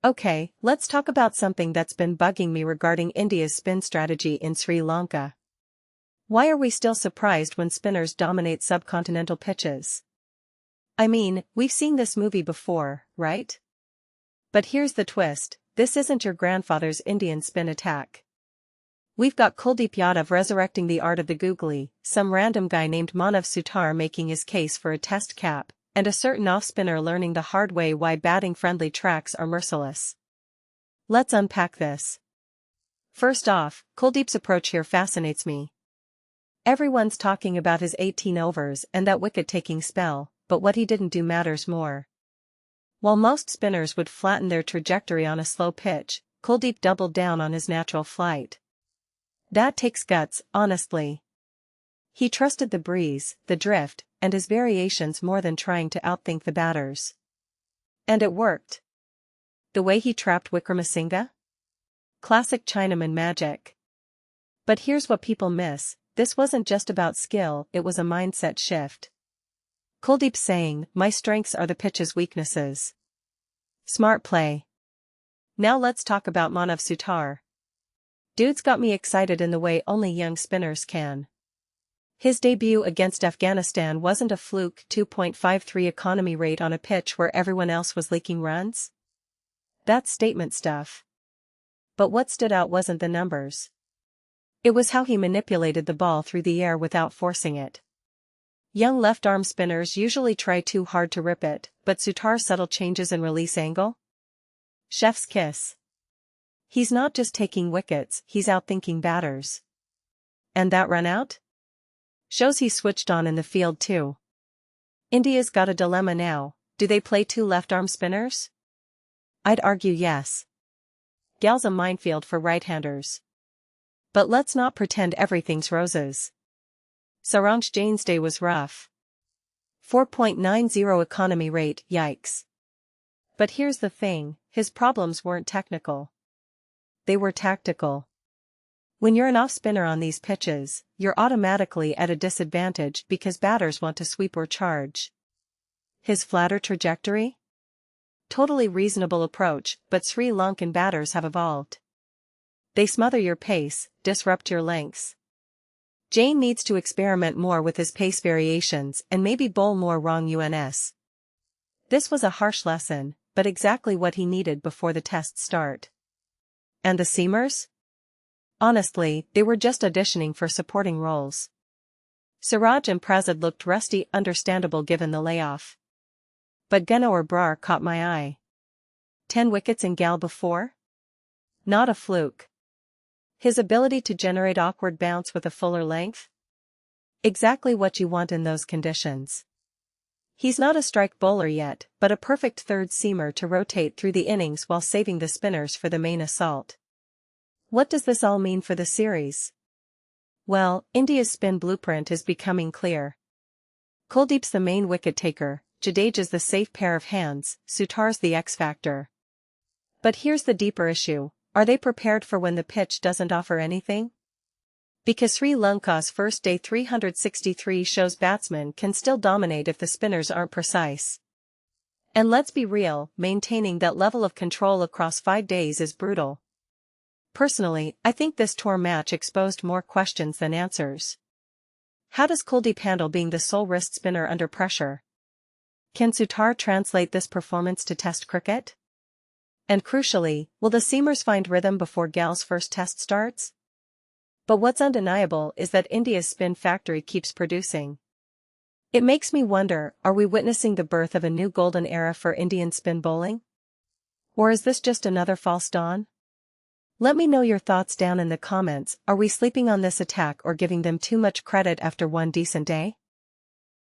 Okay, let's talk about something that's been bugging me regarding India's spin strategy in Sri Lanka. Why are we still surprised when spinners dominate subcontinental pitches? I mean, we've seen this movie before, right? But here's the twist, this isn't your grandfather's Indian spin attack. We've got Kuldeep Yadav resurrecting the art of the googly, some random guy named Manav Suthar making his case for a test cap, and a certain off-spinner learning the hard way why batting-friendly tracks are merciless. Let's unpack this. First off, Kuldeep's approach here fascinates me. Everyone's talking about his 18 overs and that wicket-taking spell, but what he didn't do matters more. While most spinners would flatten their trajectory on a slow pitch, Kuldeep doubled down on his natural flight. That takes guts, honestly. He trusted the breeze, the drift, and his variations more than trying to outthink the batters. And it worked. The way he trapped Wickramasinghe? Classic Chinaman magic. But here's what people miss, this wasn't just about skill, it was a mindset shift. Kuldeep saying, my strengths are the pitch's weaknesses. Smart play. Now let's talk about Manav Suthar. Dude's got me excited in the way only young spinners can. His debut against Afghanistan wasn't a fluke 2.53 economy rate on a pitch where everyone else was leaking runs? That's statement stuff. But what stood out wasn't the numbers. It was how he manipulated the ball through the air without forcing it. Young left-arm spinners usually try too hard to rip it, but Suthar's subtle changes in release angle? Chef's kiss. He's not just taking wickets, he's outthinking batters. And that run out? Shows he's switched on in the field too. India's got a dilemma now, do they play two left-arm spinners? I'd argue yes. Gal's a minefield for right-handers. But let's not pretend everything's roses. Saransh Jain's day was rough. 4.90 economy rate, yikes. But here's the thing, his problems weren't technical. They were tactical. When you're an off-spinner on these pitches, you're automatically at a disadvantage because batters want to sweep or charge. His flatter trajectory? Totally reasonable approach, but Sri Lankan batters have evolved. They smother your pace, disrupt your lengths. Jain needs to experiment more with his pace variations and maybe bowl more wrong UNS. This was a harsh lesson, but exactly what he needed before the test start. And the seamers? Honestly, they were just auditioning for supporting roles. Siraj and Prasidh looked rusty, understandable given the layoff. But Gurnoor Brar caught my eye. 10 wickets in Gal before? Not a fluke. His ability to generate awkward bounce with a fuller length? Exactly what you want in those conditions. He's not a strike bowler yet, but a perfect third seamer to rotate through the innings while saving the spinners for the main assault. What does this all mean for the series? Well, India's spin blueprint is becoming clear. Kuldeep's the main wicket taker, Jadeja's the safe pair of hands, Suthar's the X-factor. But here's the deeper issue, are they prepared for when the pitch doesn't offer anything? Because Sri Lanka's first day 363 shows batsmen can still dominate if the spinners aren't precise. And let's be real, maintaining that level of control across 5 days is brutal. Personally, I think this tour match exposed more questions than answers. How does Kuldeep handle being the sole wrist spinner under pressure? Can Suthar translate this performance to Test cricket? And crucially, will the seamers find rhythm before Gal's first test starts? But what's undeniable is that India's spin factory keeps producing. It makes me wonder, are we witnessing the birth of a new golden era for Indian spin bowling? Or is this just another false dawn? Let me know your thoughts down in the comments, are we sleeping on this attack or giving them too much credit after one decent day?